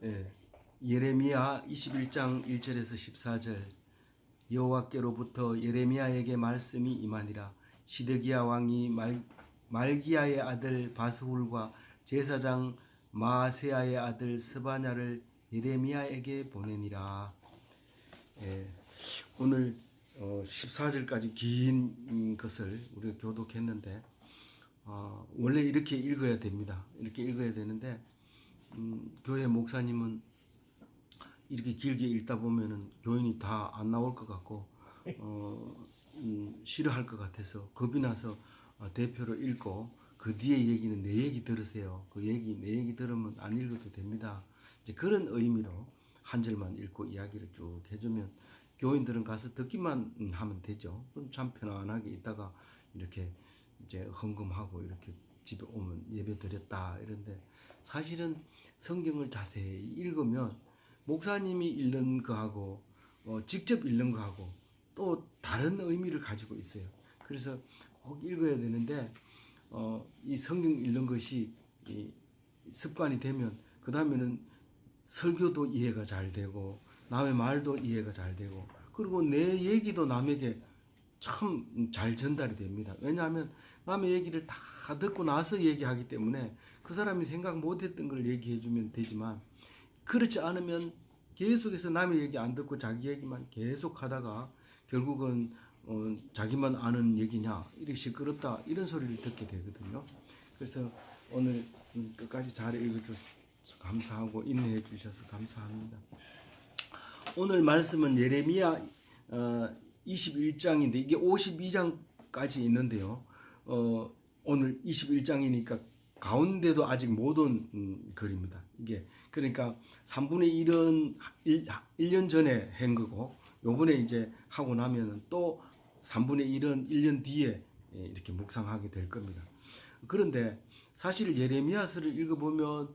예, 예레미야 21장 1절에서 14절. 여호와께로부터 예레미야에게 말씀이 임하니라. 시드기야 왕이 말기야의 아들 바스훌과 제사장 마아세야의 아들 스바냐를 예레미야에게 보내니라. 예, 오늘 14절까지 긴 것을 우리가 교독했는데 원래 이렇게 읽어야 됩니다. 이렇게 읽어야 되는데 교회 목사님은 이렇게 길게 읽다 보면은 교인이 다 안 나올 것 같고 싫어할 것 같아서 겁이 나서 대표로 읽고 그 뒤에 얘기는 내 얘기 들으세요. 그 얘기 내 얘기 들으면 안 읽어도 됩니다. 이제 그런 의미로 한 절만 읽고 이야기를 쭉 해주면 교인들은 가서 듣기만 하면 되죠. 그럼 참 편안하게 있다가 이렇게 이제 헌금하고 이렇게 집에 오면 예배 드렸다 이런데, 사실은 성경을 자세히 읽으면 목사님이 읽는 거하고 직접 읽는 거하고 또 다른 의미를 가지고 있어요. 그래서 꼭 읽어야 되는데 이 성경 읽는 것이 습관이 되면 그 다음에는 설교도 이해가 잘 되고 남의 말도 이해가 잘 되고 그리고 내 얘기도 남에게 참 잘 전달이 됩니다. 왜냐하면 남의 얘기를 다 듣고 나서 얘기하기 때문에 그 사람이 생각 못했던 걸 얘기해 주면 되지만, 그렇지 않으면 계속해서 남의 얘기 안 듣고 자기 얘기만 계속 하다가 결국은 자기만 아는 얘기냐 이렇게 시끄럽다 이런 소리를 듣게 되거든요. 그래서 오늘 끝까지 잘 읽어주셔서 감사하고 인내해 주셔서 감사합니다. 오늘 말씀은 예레미야 21장인데 이게 52장까지 있는데요. 오늘 21장이니까 가운데도 아직 못 온 글입니다. 이게 그러니까 3분의 1은 1년 전에 한 거고 요번에 이제 하고 나면은 또 3분의 1은 1년 뒤에 이렇게 묵상하게 될 겁니다. 그런데 사실 예레미야서를 읽어보면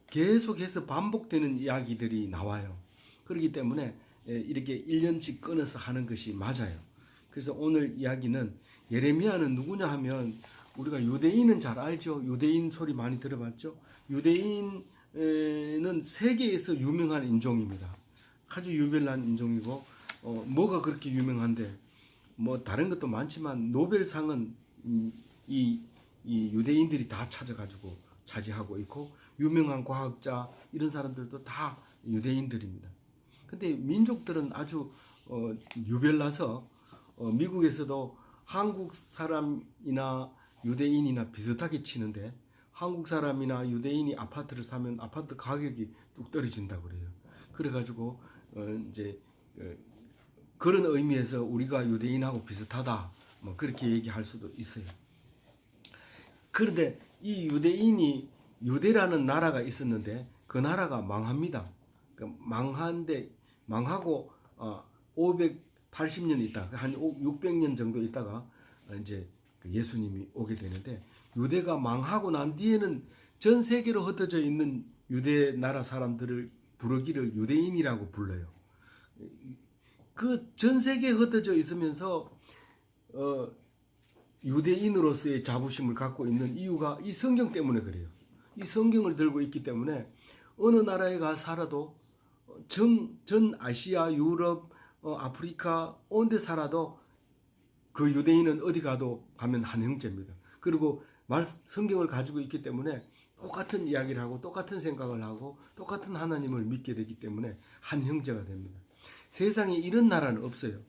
계속해서 반복되는 이야기들이 나와요. 그렇기 때문에 이렇게 1년씩 끊어서 하는 것이 맞아요. 그래서 오늘 이야기는, 예레미야는 누구냐 하면 우리가 유대인은 잘 알죠. 유대인 소리 많이 들어봤죠. 유대인은 세계에서 유명한 인종입니다. 아주 유별난 인종이고 뭐가 그렇게 유명한데 뭐 다른 것도 많지만 노벨상은 이 유대인들이 다 찾아가지고 차지하고 있고 유명한 과학자 이런 사람들도 다 유대인들입니다. 근데 민족들은 아주 유별나서 미국에서도 한국 사람이나 유대인이나 비슷하게 치는데, 한국 사람이나 유대인이 아파트를 사면 아파트 가격이 뚝 떨어진다고 그래요. 그래가지고 이제 그런 의미에서 우리가 유대인하고 비슷하다 뭐 그렇게 얘기할 수도 있어요. 그런데 이 유대라는 나라가 있었는데 그 나라가 망합니다. 망하고 580년 있다가 한 600년 정도 있다가 이제 예수님이 오게 되는데, 유대가 망하고 난 뒤에는 전 세계로 흩어져 있는 유대 나라 사람들을 부르기를 유대인이라고 불러요. 그 전 세계에 흩어져 있으면서 유대인으로서의 자부심을 갖고 있는 이유가 이 성경 때문에 그래요. 이 성경을 들고 있기 때문에 어느 나라에 가 살아도 전 아시아, 유럽, 아프리카 온 데 살아도 그 유대인은 어디 가도 가면 한 형제입니다. 그리고 성경을 가지고 있기 때문에 똑같은 이야기를 하고 똑같은 생각을 하고 똑같은 하나님을 믿게 되기 때문에 한 형제가 됩니다. 세상에 이런 나라는 없어요.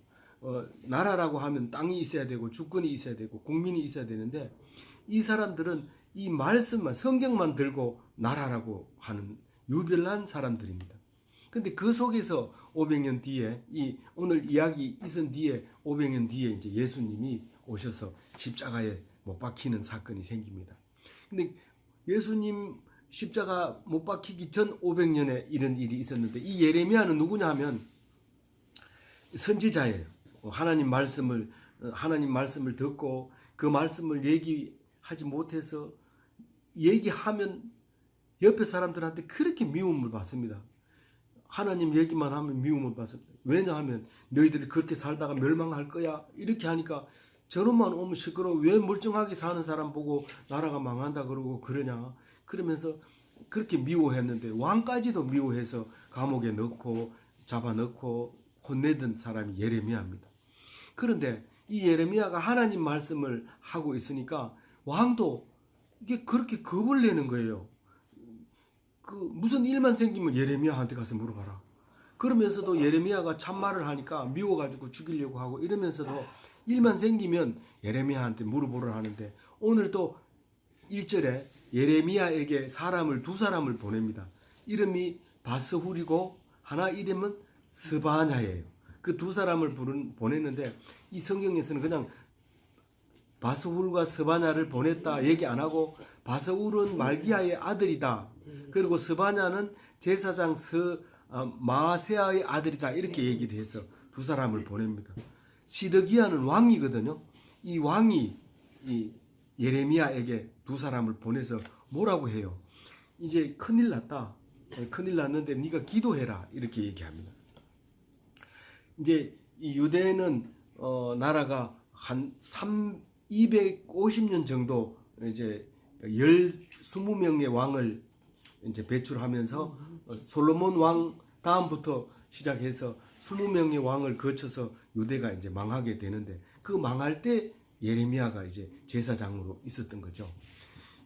나라라고 하면 땅이 있어야 되고 주권이 있어야 되고 국민이 있어야 되는데, 이 사람들은 이 말씀만, 성경만 들고 나라라고 하는 유별난 사람들입니다. 근데 그 속에서 500년 뒤에, 이 오늘 이야기 있은 뒤에 500년 뒤에 이제 예수님이 오셔서 십자가에 못 박히는 사건이 생깁니다. 근데 예수님 십자가 못 박히기 전 500년에 이런 일이 있었는데, 이 예레미야는 누구냐 하면 선지자예요. 하나님 말씀을 듣고 그 말씀을 얘기하지 못해서 얘기하면 옆에 사람들한테 그렇게 미움을 받습니다. 하나님 얘기만 하면 미움을 받습니다. 왜냐하면 너희들이 그렇게 살다가 멸망할 거야 이렇게 하니까, 저놈만 오면 시끄러워, 왜 멀쩡하게 사는 사람 보고 나라가 망한다 그러고 그러냐, 그러면서 그렇게 미워했는데 왕까지도 미워해서 감옥에 넣고 잡아넣고 혼내던 사람이 예레미야입니다. 그런데 이 예레미야가 하나님 말씀을 하고 있으니까 왕도 이게 그렇게 겁을 내는 거예요. 그 무슨 일만 생기면 예레미야한테 가서 물어봐라. 그러면서도 예레미야가 참말을 하니까 미워가지고 죽이려고 하고 이러면서도 일만 생기면 예레미야한테 물어보라 하는데 오늘 또 1절에 예레미야에게 두 사람을 보냅니다. 이름이 바스훌이고 하나 이름은 스바냐예요. 그 두 사람을 보냈는데 이 성경에서는 그냥 바스훌과 스바냐를 보냈다 얘기 안 하고 바스훌은 말기야의 아들이다. 그리고 스바냐는 제사장 마세아의 아들이다. 이렇게 얘기를 해서 두 사람을 보냅니다. 시드기야는 왕이거든요. 이 왕이 이 예레미야에게 두 사람을 보내서 뭐라고 해요? 이제 큰일 났다. 큰일 났는데 네가 기도해라. 이렇게 얘기합니다. 이제 이 유대는 나라가 한 250년 정도 이제 20명의 왕을 이제 배출하면서 솔로몬 왕 다음부터 시작해서 20명의 왕을 거쳐서 유대가 이제 망하게 되는데 그 망할 때 예레미야가 이제 제사장으로 있었던 거죠.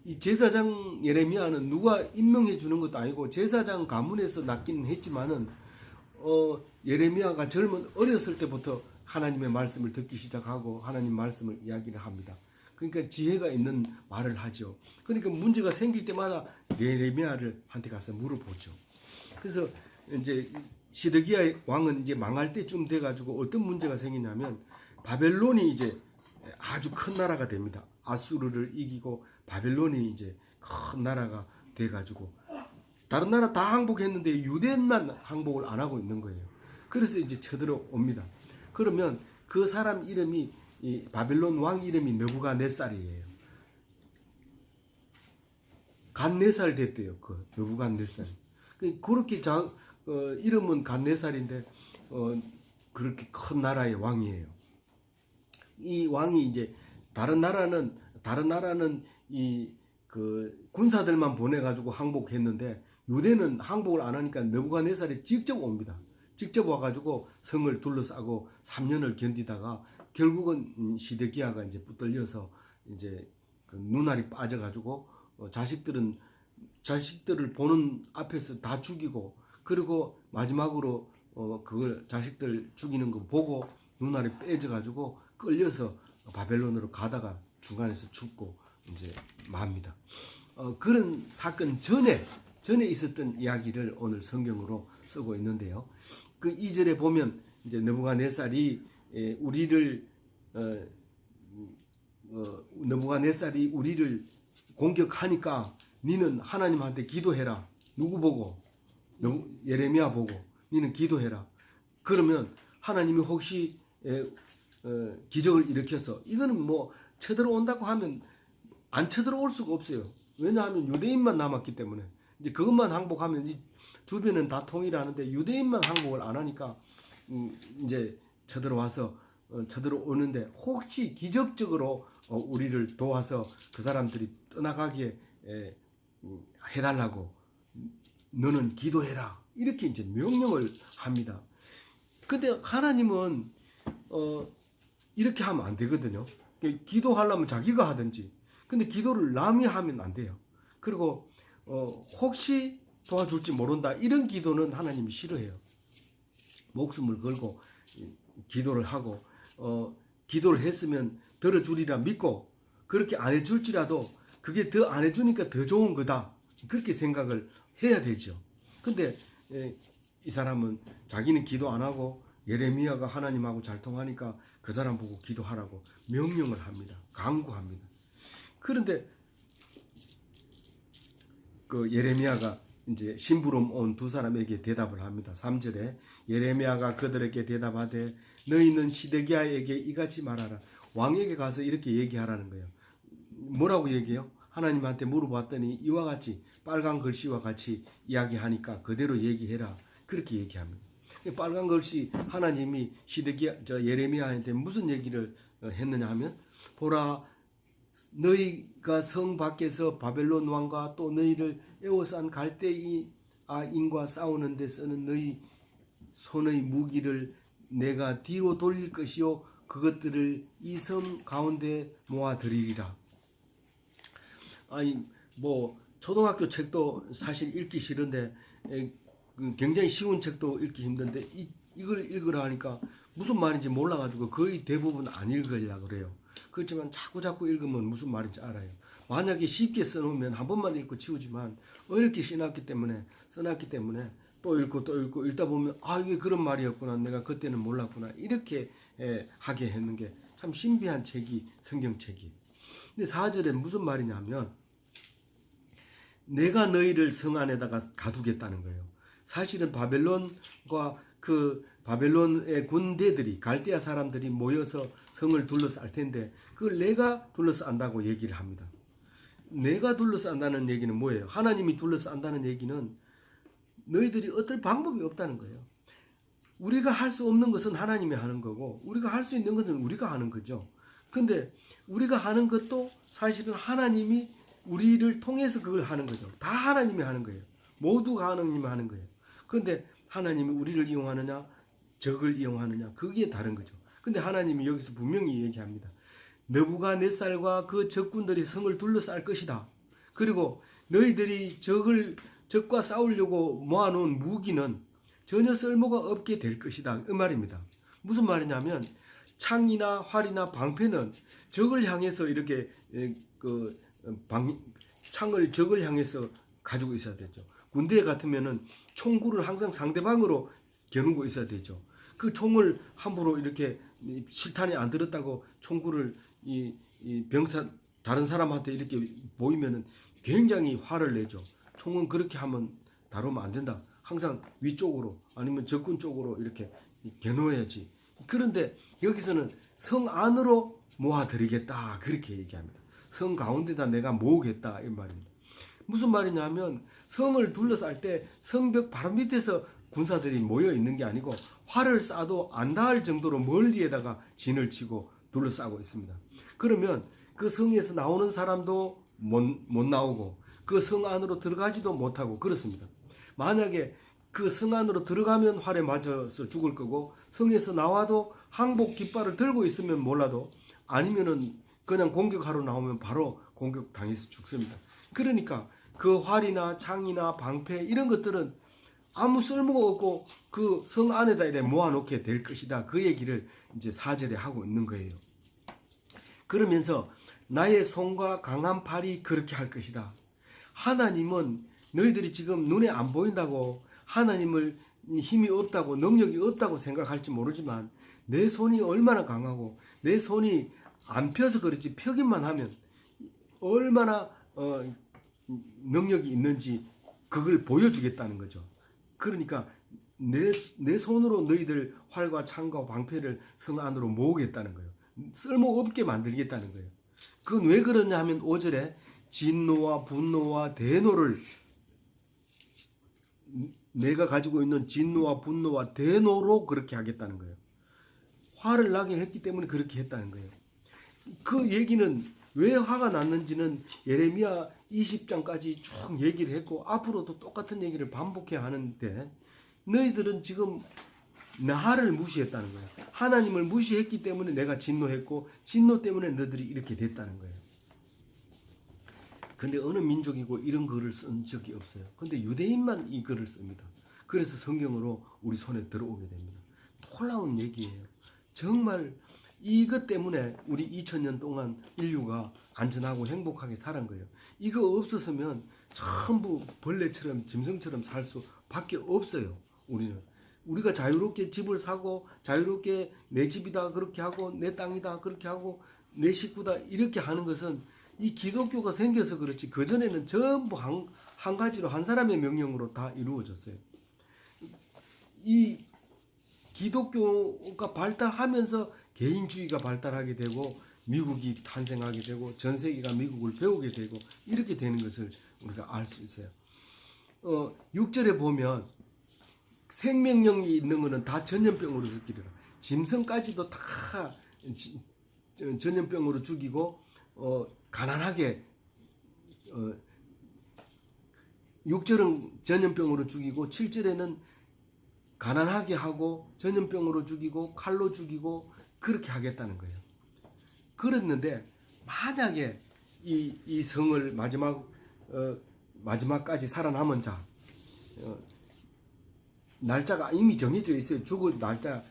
이 제사장 예레미야는 누가 임명해 주는 것도 아니고 제사장 가문에서 낳기는 했지만은 예레미야가 어렸을 때부터 하나님의 말씀을 듣기 시작하고 하나님 말씀을 이야기를 합니다. 그러니까 지혜가 있는 말을 하죠. 그러니까 문제가 생길 때마다 예레미야를 한테 가서 물어보죠. 그래서 이제 시드기야 왕은 이제 망할 때쯤 돼가지고 어떤 문제가 생기냐면 바벨론이 이제 아주 큰 나라가 됩니다. 아수르를 이기고 바벨론이 이제 큰 나라가 돼가지고 다른 나라 다 항복했는데 유대만 항복을 안 하고 있는 거예요. 그래서 이제 쳐들어옵니다. 그러면 그 사람 이름이 이 바벨론 왕 이름이 느부갓네살이에요. 갓네살 됐대요. 그 느부갓네살. 그렇게 이름은 갓네살인데 그렇게 큰 나라의 왕이에요. 이 왕이 이제 다른 나라는 이 그 군사들만 보내가지고 항복했는데 유대는 항복을 안 하니까 느부갓네살이 직접 옵니다. 직접 와가지고 성을 둘러싸고 3년을 견디다가 결국은 시드기야가 이제 붙들려서 이제 그 눈알이 빠져가지고 자식들을 보는 앞에서 다 죽이고 그리고 마지막으로 그걸 자식들 죽이는 거 보고 눈알이 빼져가지고 끌려서 바벨론으로 가다가 중간에서 죽고 이제 맙니다. 그런 사건 전에 있었던 이야기를 오늘 성경으로 쓰고 있는데요. 그 2절에 보면 이제 느부갓네살이 우리를 공격하니까 니는 하나님한테 기도해라. 누구 보고? 예레미야 보고 니는 기도해라. 그러면 하나님이 혹시 기적을 일으켜서 이거는 뭐 쳐들어온다고 하면 안 쳐들어올 수가 없어요. 왜냐하면 유대인만 남았기 때문에 이제 그것만 항복하면 이 주변은 다 통일하는데 유대인만 항복을 안 하니까 이제 쳐들어와서 쳐들어오는데 혹시 기적적으로 우리를 도와서 그 사람들이 떠나가게 해달라고 너는 기도해라 이렇게 이제 명령을 합니다. 근데 하나님은 이렇게 하면 안 되거든요. 기도하려면 자기가 하든지. 근데 기도를 남이 하면 안 돼요. 그리고 혹시 도와줄지 모른다 이런 기도는 하나님이 싫어해요. 목숨을 걸고 기도를 하고 기도를 했으면 들어주리라 믿고 그렇게 안 해줄지라도 그게 더 안 해주니까 더 좋은 거다 그렇게 생각을 해야 되죠. 근데 이 사람은 자기는 기도 안 하고 예레미야가 하나님하고 잘 통하니까 그 사람 보고 기도하라고 명령을 합니다. 강구합니다. 그런데 그 예레미야가 이제 심부름 온 두 사람에게 대답을 합니다. 3절에 예레미야가 그들에게 대답하되 너희는 시드기야에게 이같이 말하라. 왕에게 가서 이렇게 얘기하라는 거예요. 뭐라고 얘기해요? 하나님한테 물어봤더니 이와 같이 빨간 글씨와 같이 이야기하니까 그대로 얘기해라. 그렇게 얘기합니다. 빨간 글씨 하나님이 예레미야한테 무슨 얘기를 했느냐 하면 보라 너희가 성 밖에서 바벨론 왕과 또 너희를 에워싼 갈대인과 싸우는 데 쓰는 너희 손의 무기를 내가 뒤로 돌릴 것이요 그것들을 이 섬 가운데 모아드리리라. 아니 뭐 초등학교 책도 사실 읽기 싫은데 굉장히 쉬운 책도 읽기 힘든데 이걸 읽으라 하니까 무슨 말인지 몰라가지고 거의 대부분 안 읽으려고 그래요. 그렇지만 자꾸 읽으면 무슨 말인지 알아요. 만약에 쉽게 써놓으면 한 번만 읽고 치우지만 어렵게 써놨기 때문에 또 읽고 읽다 보면 아 이게 그런 말이었구나, 내가 그때는 몰랐구나, 이렇게 하게 했는 게 참 신비한 책이 성경책이. 근데 4절에 무슨 말이냐면 내가 너희를 성 안에다가 가두겠다는 거예요. 사실은 바벨론과 그 바벨론의 군대들이, 갈대아 사람들이 모여서 성을 둘러쌀 텐데 그걸 내가 둘러싼다고 얘기를 합니다. 내가 둘러싼다는 얘기는 뭐예요? 하나님이 둘러싼다는 얘기는 너희들이 어떨 방법이 없다는 거예요. 우리가 할 수 없는 것은 하나님이 하는 거고 우리가 할 수 있는 것은 우리가 하는 거죠. 근데 우리가 하는 것도 사실은 하나님이 우리를 통해서 그걸 하는 거죠. 다 하나님이 하는 거예요. 모두가 하나님이 하는 거예요. 그런데 하나님이 우리를 이용하느냐 적을 이용하느냐 그게 다른 거죠. 근데 하나님이 여기서 분명히 얘기합니다. 느부갓네살과 그 적군들이 성을 둘러쌀 것이다. 그리고 너희들이 적과 싸우려고 모아놓은 무기는 전혀 쓸모가 없게 될 것이다. 이 말입니다. 무슨 말이냐면 창이나 활이나 방패는 적을 향해서 이렇게 창을 적을 향해서 가지고 있어야 되죠. 군대 같으면은 총구를 항상 상대방으로 겨누고 있어야 되죠. 그 총을 함부로 이렇게 실탄이 안 들었다고 총구를 이 병사 다른 사람한테 이렇게 보이면은 굉장히 화를 내죠. 총은 그렇게 하면 다루면 안 된다. 항상 위쪽으로 아니면 적군 쪽으로 이렇게 겨누어야지. 그런데 여기서는 성 안으로 모아드리겠다 그렇게 얘기합니다. 성 가운데다 내가 모으겠다 이 말입니다. 무슨 말이냐면 성을 둘러쌀 때 성벽 바로 밑에서 군사들이 모여 있는 게 아니고 활을 쏴도 안 닿을 정도로 멀리에다가 진을 치고 둘러싸고 있습니다. 그러면 그 성에서 나오는 사람도 못 나오고 그 성 안으로 들어가지도 못하고 그렇습니다. 만약에 그 성 안으로 들어가면 활에 맞아서 죽을 거고 성에서 나와도 항복 깃발을 들고 있으면 몰라도 아니면은 그냥 공격하러 나오면 바로 공격 당해서 죽습니다. 그러니까 그 활이나 창이나 방패 이런 것들은 아무 쓸모가 없고 그 성 안에다 이렇게 모아놓게 될 것이다. 그 얘기를 이제 4절에 하고 있는 거예요. 그러면서 나의 손과 강한 팔이 그렇게 할 것이다. 하나님은 너희들이 지금 눈에 안 보인다고 하나님을 힘이 없다고 능력이 없다고 생각할지 모르지만 내 손이 얼마나 강하고 내 손이 안 펴서 그렇지 펴기만 하면 얼마나 능력이 있는지 그걸 보여주겠다는 거죠. 그러니까 내 손으로 너희들 활과 창과 방패를 성 안으로 모으겠다는 거예요. 쓸모없게 만들겠다는 거예요. 그건 왜 그러냐 하면 5절에 진노와 분노와 대노를 내가 가지고 있는 진노와 분노와 대노로 그렇게 하겠다는 거예요. 화를 나게 했기 때문에 그렇게 했다는 거예요. 그 얘기는 왜 화가 났는지는 예레미야 20장까지 쭉 얘기를 했고 앞으로도 똑같은 얘기를 반복해야 하는데 너희들은 지금 나를 무시했다는 거예요. 하나님을 무시했기 때문에 내가 진노했고 진노 때문에 너희들이 이렇게 됐다는 거예요. 근데 어느 민족이고 이런 글을 쓴 적이 없어요. 근데 유대인만 이 글을 씁니다. 그래서 성경으로 우리 손에 들어오게 됩니다. 놀라운 얘기예요. 정말 이것 때문에 우리 2000년 동안 인류가 안전하고 행복하게 살은 거예요. 이거 없었으면 전부 벌레처럼 짐승처럼 살 수밖에 없어요. 우리가 자유롭게 집을 사고 자유롭게 내 집이다 그렇게 하고 내 땅이다 그렇게 하고 내 식구다 이렇게 하는 것은 이 기독교가 생겨서 그렇지 그전에는 전부 한 가지로 한 사람의 명령으로 다 이루어졌어요. 이 기독교가 발달하면서 개인주의가 발달하게 되고 미국이 탄생하게 되고 전 세계가 미국을 배우게 되고 이렇게 되는 것을 우리가 알 수 있어요. 6절에 보면 생명력이 있는 것은 다 전염병으로 죽이리라. 짐승까지도 다 전염병으로 죽이고 가난하게 6절은 전염병으로 죽이고 7절에는 가난하게 하고 전염병으로 죽이고 칼로 죽이고 그렇게 하겠다는 거예요. 그랬는데 만약에 이 성을 마지막까지 살아남은 자, 날짜가 이미 정해져 있어요. 죽을 날짜,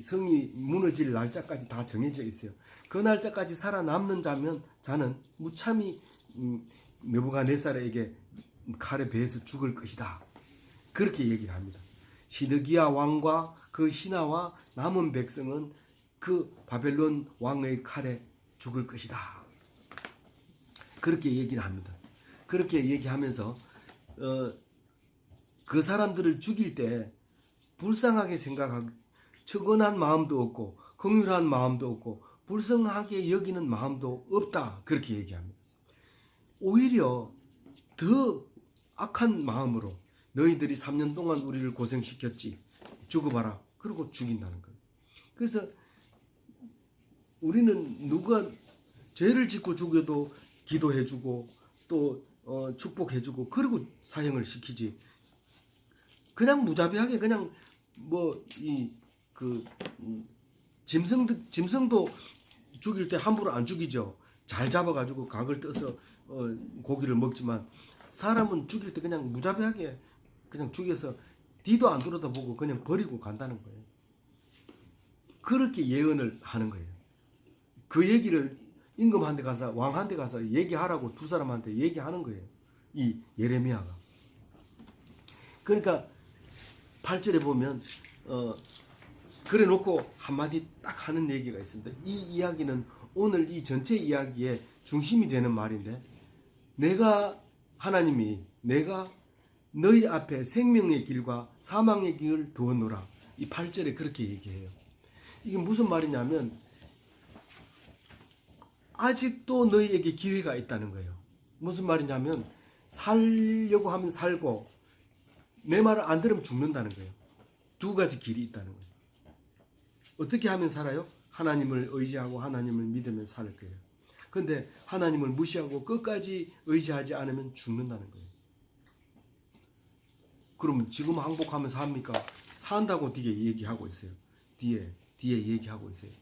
성이 무너질 날짜까지 다 정해져 있어요. 그 날짜까지 살아남는 자는 무참히 느부갓네살에게 칼에 베어서 죽을 것이다. 그렇게 얘기를 합니다. 시드기야 왕과 그 신하와 남은 백성은 그 바벨론 왕의 칼에 죽을 것이다. 그렇게 얘기를 합니다. 그렇게 얘기하면서 그 사람들을 죽일 때 불쌍하게 생각하고 측은한 마음도 없고 긍휼한 마음도 없고 불쌍하게 여기는 마음도 없다. 그렇게 얘기합니다. 오히려 더 악한 마음으로 너희들이 3년 동안 우리를 고생시켰지. 죽어봐라. 그러고 죽인다는 거예요. 그래서 우리는 누가 죄를 짓고 죽여도 기도해주고 또 축복해주고 그리고 사형을 시키지. 그냥 무자비하게 그냥 짐승도 죽일 때 함부로 안 죽이죠. 잘 잡아가지고 각을 떠서 고기를 먹지만 사람은 죽일 때 그냥 무자비하게 그냥 죽여서 뒤도 안 돌아다보고 그냥 버리고 간다는 거예요. 그렇게 예언을 하는 거예요. 그 얘기를 임금한테 가서 왕한테 가서 얘기하라고 두 사람한테 얘기하는 거예요. 이 예레미야가. 그러니까 8절에 보면 그래 놓고 한마디 딱 하는 얘기가 있습니다. 이 이야기는 오늘 이 전체 이야기의 중심이 되는 말인데 하나님이 내가 너희 앞에 생명의 길과 사망의 길을 두었노라. 이 8절에 그렇게 얘기해요. 이게 무슨 말이냐면 아직도 너희에게 기회가 있다는 거예요. 무슨 말이냐면 살려고 하면 살고 내 말을 안 들으면 죽는다는 거예요. 두 가지 길이 있다는 거예요. 어떻게 하면 살아요? 하나님을 의지하고 하나님을 믿으면 살 거예요. 그런데 하나님을 무시하고 끝까지 의지하지 않으면 죽는다는 거예요. 그러면 지금 항복하면서 합니까? 산다고 뒤에 얘기하고 있어요. 뒤에 얘기하고 있어요.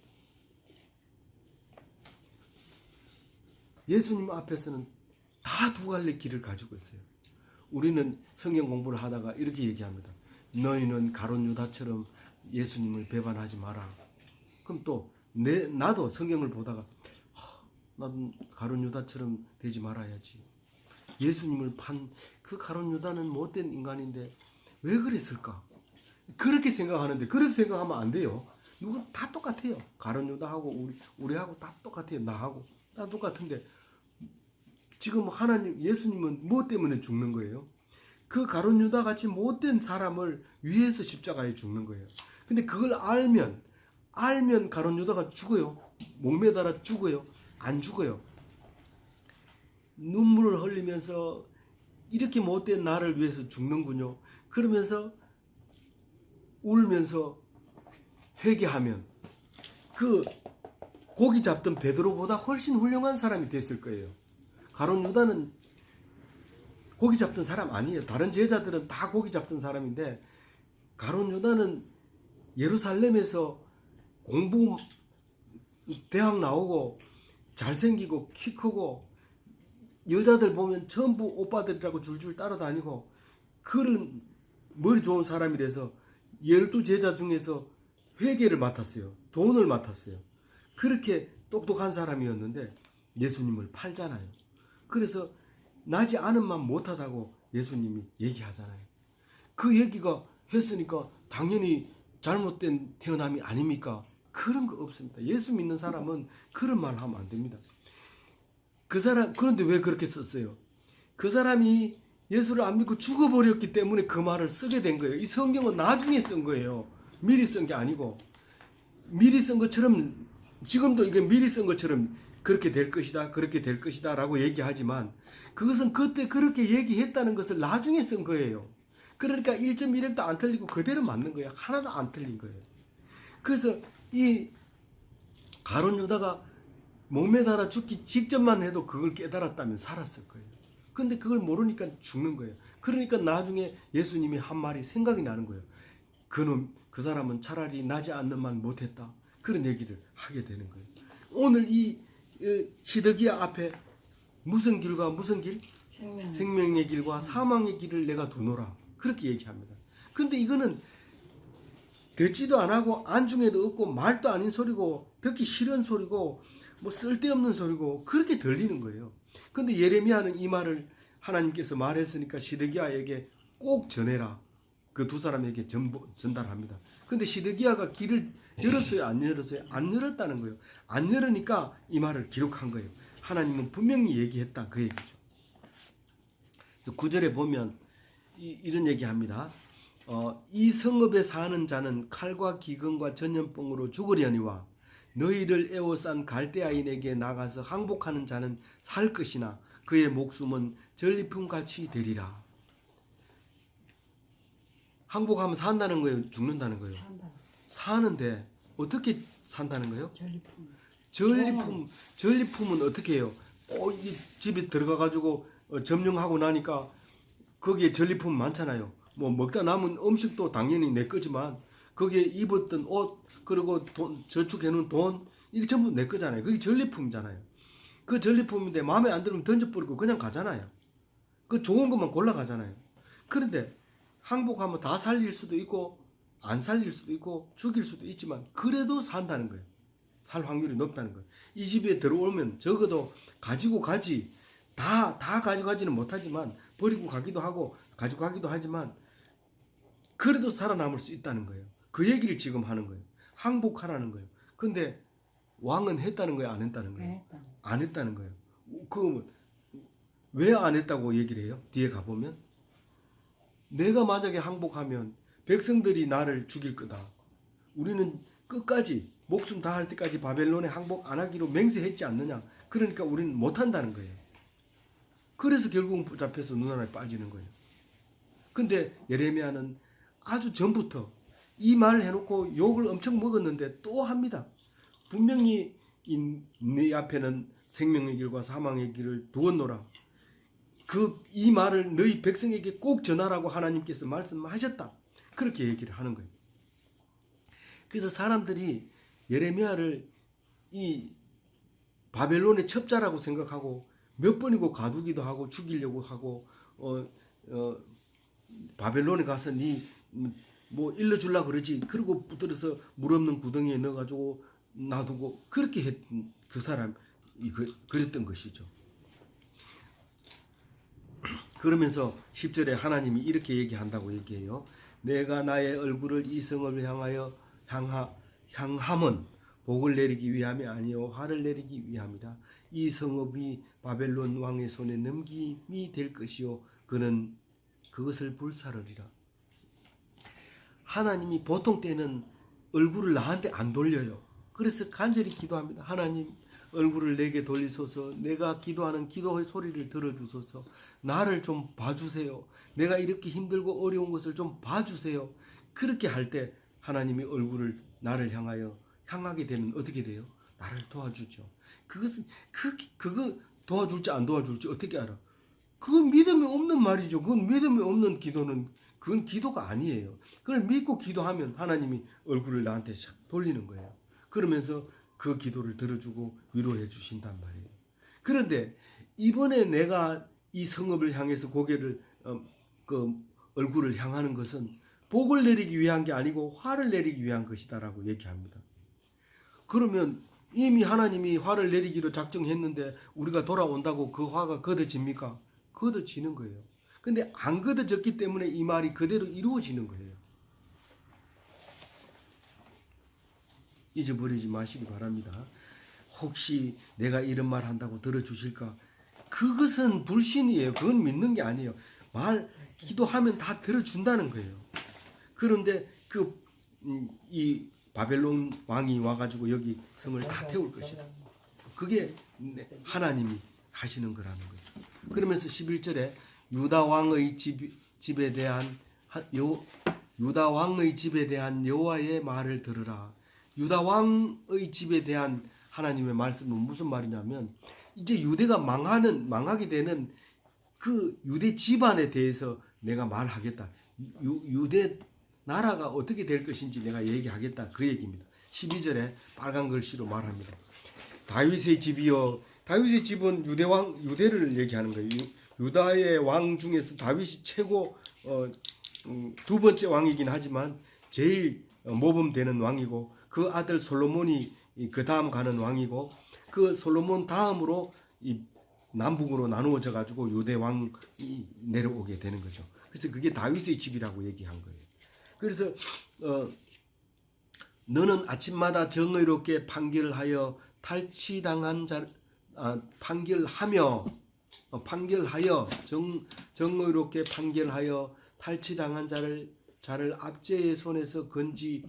예수님 앞에서는 다 두 갈래 길을 가지고 있어요. 우리는 성경 공부를 하다가 이렇게 얘기합니다. 너희는 가룟 유다처럼 예수님을 배반하지 마라. 그럼 또 나도 성경을 보다가 나도 가룟 유다처럼 되지 말아야지. 예수님을 판 그 가룟 유다는 못된 인간인데 왜 그랬을까? 그렇게 생각하는데 그렇게 생각하면 안 돼요. 누구 다 똑같아요. 가룟 유다하고 우리하고 다 똑같아요. 나하고 다 똑같은데 지금 예수님은 무엇 때문에 죽는 거예요? 그 가룟 유다 같이 못된 사람을 위해서 십자가에 죽는 거예요. 근데 그걸 알면 가룟 유다가 죽어요. 목매달아 죽어요. 안 죽어요. 눈물을 흘리면서 이렇게 못된 나를 위해서 죽는군요. 그러면서 울면서 회개하면 그 고기 잡던 베드로보다 훨씬 훌륭한 사람이 됐을 거예요. 가룟 유다는 고기 잡던 사람 아니에요. 다른 제자들은 다 고기 잡던 사람인데 가룟 유다는 예루살렘에서 공부 대학 나오고 잘생기고 키 크고 여자들 보면 전부 오빠들이라고 줄줄 따라다니고 그런 머리 좋은 사람이라서 12제자 중에서 회계를 맡았어요. 돈을 맡았어요. 그렇게 똑똑한 사람이었는데 예수님을 팔잖아요. 그래서 나지 않은만 못하다고 예수님이 얘기하잖아요. 그 얘기가 했으니까 당연히 잘못된 태어남이 아닙니까? 그런 거 없습니다. 예수 믿는 사람은 그런 말 하면 안 됩니다. 그런데 왜 그렇게 썼어요? 그 사람이 예수를 안 믿고 죽어버렸기 때문에 그 말을 쓰게 된 거예요. 이 성경은 나중에 쓴 거예요. 미리 쓴 게 아니고. 미리 쓴 것처럼, 지금도 이게 미리 쓴 것처럼 그렇게 될 것이다, 그렇게 될 것이다 라고 얘기하지만 그것은 그때 그렇게 얘기했다는 것을 나중에 쓴 거예요. 그러니까 1.1핵도 안 틀리고 그대로 맞는 거예요. 하나도 안 틀린 거예요. 그래서 이 가룟 유다가 목매 달아 죽기 직전만 해도 그걸 깨달았다면 살았을 거예요. 근데 그걸 모르니까 죽는 거예요. 그러니까 나중에 예수님이 한 말이 생각이 나는 거예요. 그 사람은 차라리 나지 않는 만 못했다. 그런 얘기를 하게 되는 거예요. 오늘 이 히드기야 앞에 무슨 길과 무슨 길? 생명의 길과 사망의 길을 내가 두노라. 그렇게 얘기합니다. 근데 이거는 듣지도 안 하고 안중에도 없고 말도 아닌 소리고 듣기 싫은 소리고 뭐 쓸데없는 소리고 그렇게 들리는 거예요. 근데 예레미야는 이 말을 하나님께서 말했으니까 시드기야에게 꼭 전해라. 그 두 사람에게 전달합니다. 근데 시드기야가 길을 열었어요? 안 열었어요? 안 열었다는 거예요. 안 열으니까 이 말을 기록한 거예요. 하나님은 분명히 얘기했다. 그 얘기죠. 9절에 보면 이런 얘기합니다. 이 성읍에 사는 자는 칼과 기근과 전염병으로 죽으려니와 너희를 애워싼 갈대아인에게 나가서 항복하는 자는 살 것이나 그의 목숨은 전리품같이 되리라. 항복하면 산다는 거예요? 죽는다는 거예요? 사는데 어떻게 산다는 거예요? 전리품은 어떻게 해요? 이 집에 들어가가지고 점령하고 나니까 거기에 전리품 많잖아요. 뭐 먹다 남은 음식도 당연히 내 거지만 거기에 입었던 옷 그리고 돈, 저축해놓은 돈 이게 전부 내 거잖아요. 그게 전리품이잖아요. 그 전리품인데 마음에 안 들면 던져버리고 그냥 가잖아요. 그 좋은 것만 골라가잖아요. 그런데 항복하면 다 살릴 수도 있고 안 살릴 수도 있고 죽일 수도 있지만 그래도 산다는 거예요. 살 확률이 높다는 거예요. 이 집에 들어오면 적어도 가지고 가지 다 가져가지는 못하지만 버리고 가기도 하고 가지고 가기도 하지만 그래도 살아남을 수 있다는 거예요. 그 얘기를 지금 하는 거예요. 항복하라는 거예요. 근데 왕은 했다는 거예요? 안 했다는 거예요? 안 했다는 거예요. 그 왜 안 했다고 얘기를 해요? 뒤에 가보면 내가 만약에 항복하면 백성들이 나를 죽일 거다. 우리는 끝까지 목숨 다할 때까지 바벨론에 항복 안 하기로 맹세했지 않느냐. 그러니까 우리는 못한다는 거예요. 그래서 결국은 붙잡혀서 눈 하나에 빠지는 거예요. 근데 예레미야는 아주 전부터 이 말을 해놓고 욕을 엄청 먹었는데 또 합니다. 분명히 네 앞에는 생명의 길과 사망의 길을 두었노라. 이 말을 너희 백성에게 꼭 전하라고 하나님께서 말씀하셨다. 그렇게 얘기를 하는 거예요. 그래서 사람들이 예레미야를 이 바벨론의 첩자라고 생각하고 몇 번이고 가두기도 하고 죽이려고 하고 바벨론에 가서 니 뭐 일러주려고 그러지. 그리고 붙들어서 물 없는 구덩이에 넣어가지고 놔두고 그렇게 그 사람이 그랬던 것이죠. 그러면서 10절에 하나님이 이렇게 얘기한다고 얘기해요. 내가 나의 얼굴을 이 성을 향하여 향함은 복을 내리기 위함이 아니요 화를 내리기 위함이라. 이 성읍이 바벨론 왕의 손에 넘김이 될 것이요 그는 그것을 불사르리라. 하나님이 보통 때는 얼굴을 나한테 안 돌려요. 그래서 간절히 기도합니다. 하나님 얼굴을 내게 돌리소서. 내가 기도하는 기도의 소리를 들어주소서. 나를 좀 봐주세요. 내가 이렇게 힘들고 어려운 것을 좀 봐주세요. 그렇게 할 때 하나님이 얼굴을 나를 향하게 되면 어떻게 돼요? 나를 도와주죠. 그것은 그거 도와줄지 안 도와줄지 어떻게 알아? 그건 믿음이 없는 말이죠. 그건 믿음이 없는 기도는 그건 기도가 아니에요. 그걸 믿고 기도하면 하나님이 얼굴을 나한테 샥 돌리는 거예요. 그러면서 그 기도를 들어주고 위로해 주신단 말이에요. 그런데 이번에 내가 이 성읍을 향해서 고개를 얼굴을 향하는 것은 복을 내리기 위한 게 아니고 화를 내리기 위한 것이다라고 얘기합니다. 그러면 이미 하나님이 화를 내리기로 작정했는데 우리가 돌아온다고 그 화가 걷어집니까? 걷어지는 거예요. 근데 안 걷어졌기 때문에 이 말이 그대로 이루어지는 거예요. 잊어버리지 마시기 바랍니다. 혹시 내가 이런 말 한다고 들어주실까? 그것은 불신이에요. 그건 믿는 게 아니에요. 기도하면 다 들어준다는 거예요. 그런데 이 바벨론 왕이 와가지고 여기 성을 다 태울 것이다. 그게 하나님이 하시는 거라는 거죠. 그러면서 11절에 유다 왕의 집에 대한 여호와의 말을 들으라. 유다 왕의 집에 대한 하나님의 말씀은 무슨 말이냐면 이제 유대가 망하게 되는 그 유대 집안에 대해서 내가 말하겠다. 유대 나라가 어떻게 될 것인지 내가 얘기하겠다. 그 얘기입니다. 12절에 빨간 글씨로 말합니다. 다윗의 집이여. 다윗의 집은 유대를 얘기하는 거예요. 유다의 왕 중에서 다윗이 최고 두 번째 왕이긴 하지만 제일 모범되는 왕이고 그 아들 솔로몬이 그 다음 가는 왕이고 그 솔로몬 다음으로 이 남북으로 나누어져 가지고 유대 왕이 내려오게 되는 거죠. 그래서 그게 다윗의 집이라고 얘기한 거예요. 그래서 너는 아침마다 정의롭게 판결하여 탈취당한 자 판결하여 정의롭게 판결하여 탈취당한 자를 압제의 손에서 건지라.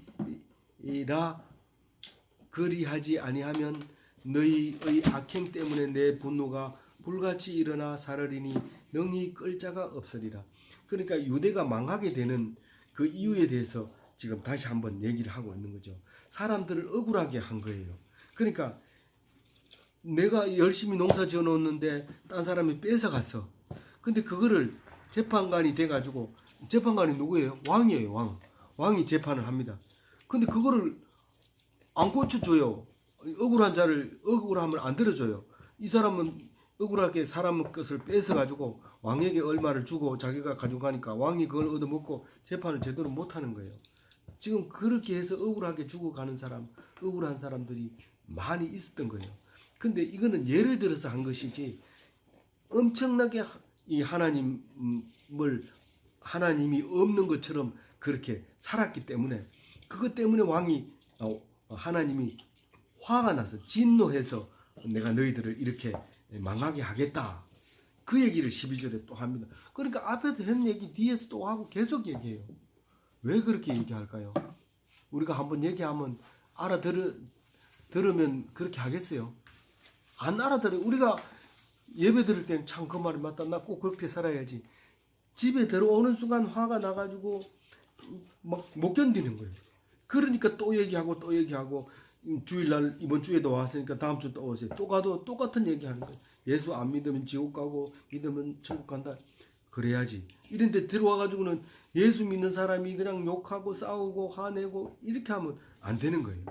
그리하지 아니하면 너희의 악행 때문에 내 분노가 불같이 일어나 사르리니 능히 끌 자가 없으리라. 그러니까 유대가 망하게 되는 그 이유에 대해서 지금 다시 한번 얘기를 하고 있는 거죠. 사람들을 억울하게 한 거예요. 그러니까 내가 열심히 농사 지어 놓았는데 딴 사람이 뺏어갔어. 근데 그거를 재판관이 돼가지고, 재판관이 누구예요? 왕이에요, 왕. 왕이 재판을 합니다. 근데 그거를 안 고쳐줘요. 억울함을 안 들어줘요. 이 사람은 억울하게 사람 것을 뺏어가지고 왕에게 얼마를 주고 자기가 가져가니까 왕이 그걸 얻어먹고 재판을 제대로 못하는 거예요. 지금 그렇게 해서 억울하게 죽어가는 억울한 사람들이 많이 있었던 거예요. 근데 이거는 예를 들어서 한 것이지 엄청나게 이 하나님이 없는 것처럼 그렇게 살았기 때문에 그것 때문에 하나님이 화가 나서 진노해서 내가 너희들을 이렇게 망하게 하겠다. 그 얘기를 12절에 또 합니다. 그러니까 앞에서 한 얘기 뒤에서 또 하고 계속 얘기해요. 왜 그렇게 얘기할까요? 우리가 한번 얘기하면 들으면 그렇게 하겠어요? 안 알아들어요. 우리가 예배 드릴 때는 참 그 말이 맞다. 나 꼭 그렇게 살아야지. 집에 들어오는 순간 화가 나가지고 막 못 견디는 거예요. 그러니까 또 얘기하고 주일날 이번 주에도 왔으니까 다음 주 또 오세요. 또 가도 똑같은 얘기하는 거예요. 예수 안 믿으면 지옥 가고 믿으면 천국 간다. 그래야지. 이런데 들어와가지고는 예수 믿는 사람이 그냥 욕하고 싸우고 화내고 이렇게 하면 안 되는 거예요.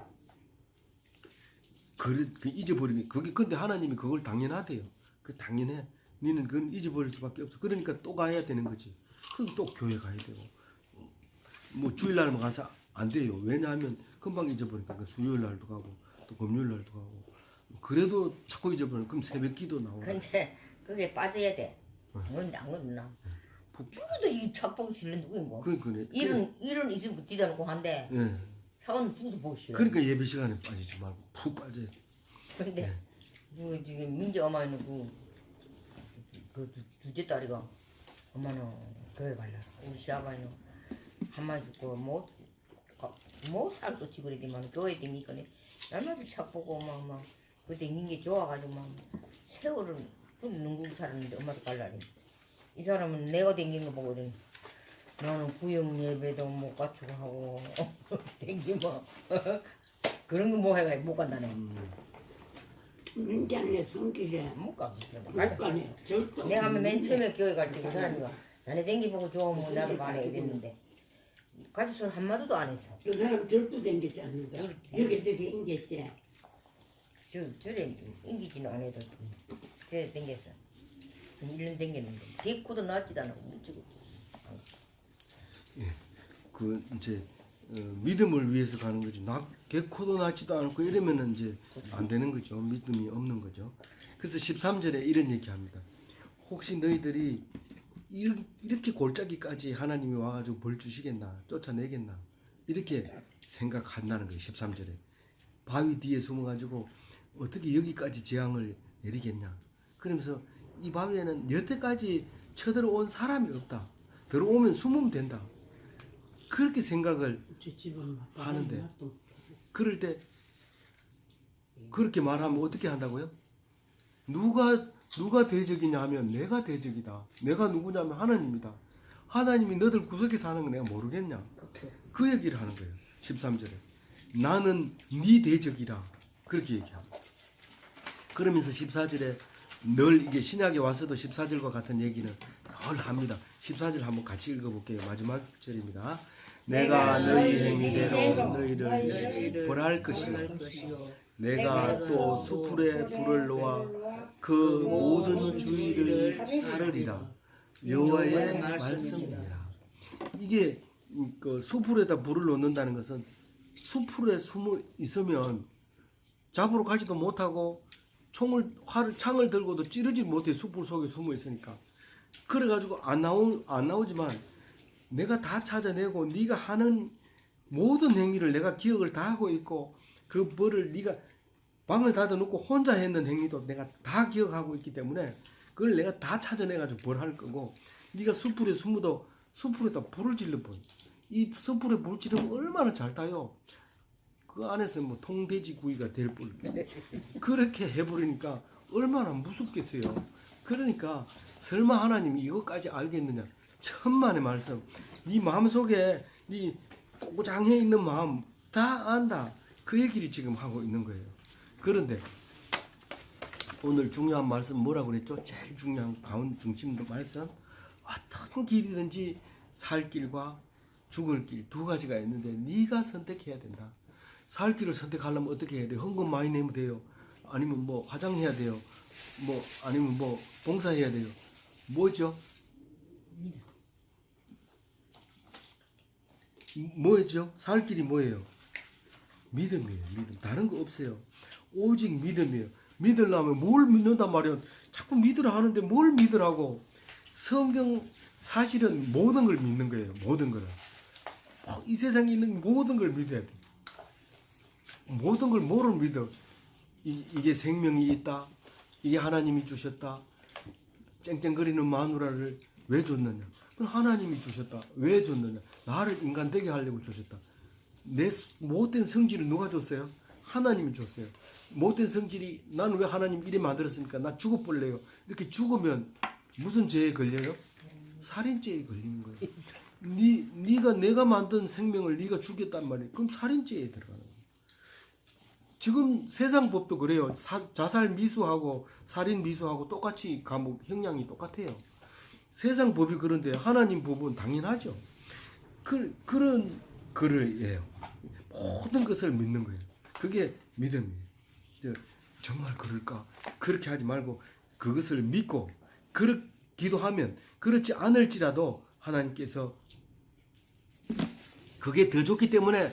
그 잊어버리기. 근데 하나님이 그걸 당연하대요. 그 당연해. 너는 그건 잊어버릴 수밖에 없어. 그러니까 또 가야 되는 거지. 그럼 또 교회 가야 되고. 뭐 주일날만 가서 안 돼요. 왜냐하면 금방 잊어버리니까. 수요일 날도 가고 또 금요일 날도 가고. 그래도 자꾸 잊어버려. 그럼 새벽 기도 나오고. 근데 그게 빠져야 돼. 뭔데 안 그러나. 죽어도 이 착복 실는 누구인 거. 그래. 일은 있으면 뒤다 놓고 한데. 예. 사과는 죽어도 보기 싫어. 그러니까 예배 시간에 빠지지 말고 푹 빠져야 돼. 근데 그 지금 민재 엄마는 그 둘째 딸이가 엄마는 교회 갈라. 우리 시아버지는 한마디 죽고 뭐 살도 지그리지만 교회 댕기니까 날마다 착 보고 막 그 댕긴 게 좋아가지고 막 세월을 능국 살았는데 엄마도 갈라니. 이 사람은 내가 댕긴 거 보거든. 나는 구역 예배도 못 갖추고 하고 댕기면 그런 거 뭐 해가지고 못 간다네. 민장의 성질에 못 가. 못 가네. 절대 내가 하면 맨 처음에 교회 갈 때 그 사람이가 나네 댕기 보고 좋으면 나도 말해 이랬는데 같이 손 한마디도 안 했어. 그 사람 절도 댕기지 않는다. 여기저기 인겠지. 저래 인기지는 안 해도 저래 댕겼어. 1년 댕겼는데 개코도 낫지도 않고 묻히고. 그 이제 믿음을 위해서 가는 거죠. 개코도 낳지도 않고 이러면은 이제 안 되는 거죠. 믿음이 없는 거죠. 그래서 13절에 이런 얘기합니다. 혹시 너희들이 이렇게 골짜기까지 하나님이 와가지고 벌 주시겠나, 쫓아내겠나 이렇게 생각한다는 거예요. 13절에 바위 뒤에 숨어가지고 어떻게 여기까지 재앙을 내리겠냐. 그러면서 이 바위에는 여태까지 쳐들어온 사람이 없다. 들어오면 숨으면 된다. 그렇게 생각을 하는데 그럴 때 그렇게 말하면 어떻게 한다고요? 누가 대적이냐 하면 내가 대적이다. 내가 누구냐면 하나님이다. 하나님이 너들 구석에 사는 거 내가 모르겠냐. 그 얘기를 하는 거예요. 13절에 나는 네 대적이라. 그렇게 얘기합니다. 그러면서 14절에 늘 이게 신약에 와서도 14절과 같은 얘기는 늘 합니다. 14절 한번 같이 읽어볼게요. 마지막 절입니다. 내가 너희 행위대로 너희를 벌할 것이요 내가 또 수풀에 불을 놓아 그 모든 주의를 사르리라. 여호와의 말씀이라. 이게 그 수풀에다 불을 놓는다는 것은 수풀에 숨어 있으면 잡으러 가지도 못하고 창을 들고도 찌르지 못해. 수풀 속에 숨어 있으니까. 그래가지고 안 나오지만 내가 다 찾아내고 네가 하는 모든 행위를 내가 기억을 다 하고 있고 그 벌을 네가 방을 닫아놓고 혼자 했는 행위도 내가 다 기억하고 있기 때문에 그걸 내가 다 찾아내가지고 벌할 거고 네가 수풀에 숨어도 수풀에다 불을 질러버려. 이 수풀에 불 지르면 얼마나 잘 타요. 그 안에서 뭐 통돼지 구이가 될 뻔. 그렇게 해버리니까 얼마나 무섭겠어요. 그러니까 설마 하나님이 이것까지 알겠느냐. 천만의 말씀. 네 마음속에 네 꼬장해 있는 마음 다 안다. 그 얘기를 지금 하고 있는 거예요. 그런데 오늘 중요한 말씀 뭐라고 그랬죠? 제일 중요한 가운 중심도 말씀. 어떤 길이든지 살 길과 죽을 길 두 가지가 있는데 네가 선택해야 된다. 살 길을 선택하려면 어떻게 해야 돼요? 헌금 많이 내면 돼요. 아니면 뭐 화장해야 돼요. 뭐 아니면 뭐 봉사해야 돼요. 뭐죠? 뭐였죠? 살 길이 뭐예요? 믿음이에요. 믿음. 다른 거 없어요. 오직 믿음이에요. 믿으려면 뭘 믿는단 말이에요. 자꾸 믿으라 하는데 뭘 믿으라고. 성경 사실은 모든 걸 믿는 거예요. 모든 걸. 이 세상에 있는 모든 걸 믿어야 돼. 모든 걸 뭐를 믿어? 이게 생명이 있다. 이게 하나님이 주셨다. 쨍쨍거리는 마누라를 왜 줬느냐? 하나님이 주셨다. 왜 줬느냐? 나를 인간 되게 하려고 주셨다. 내 못된 성질을 누가 줬어요? 하나님이 줬어요. 못된 성질이 나는 왜 하나님 이래 만들었습니까? 나 죽어볼래요. 이렇게 죽으면 무슨 죄에 걸려요? 살인죄에 걸리는 거예요. 네가 내가 만든 생명을 네가 죽였단 말이에요. 그럼 살인죄에 들어가는 거예요. 지금 세상 법도 그래요. 자살 미수하고 살인 미수하고 똑같이 감옥 형량이 똑같아요. 세상 법이 그런데 하나님 법은 당연하죠. 그런 거예요. 모든 것을 믿는 거예요. 그게 믿음이에요. 정말 그럴까? 그렇게 하지 말고 그것을 믿고 기도하면 그렇지 않을지라도 하나님께서 그게 더 좋기 때문에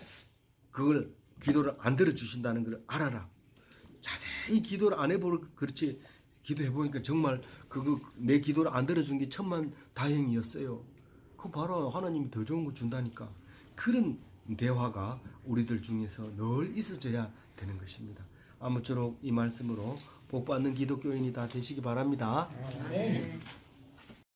그걸 기도를 안 들어주신다는 걸 알아라. 자세히 기도를 안 해보고 그렇지 기도해보니까 정말 그거 내 기도를 안 들어준 게 천만 다행이었어요. 그거 봐라. 하나님이 더 좋은 거 준다니까. 그런 대화가 우리들 중에서 늘 있어져야 되는 것입니다. 아무쪼록 이 말씀으로 복받는 기독교인이 다 되시기 바랍니다. 네.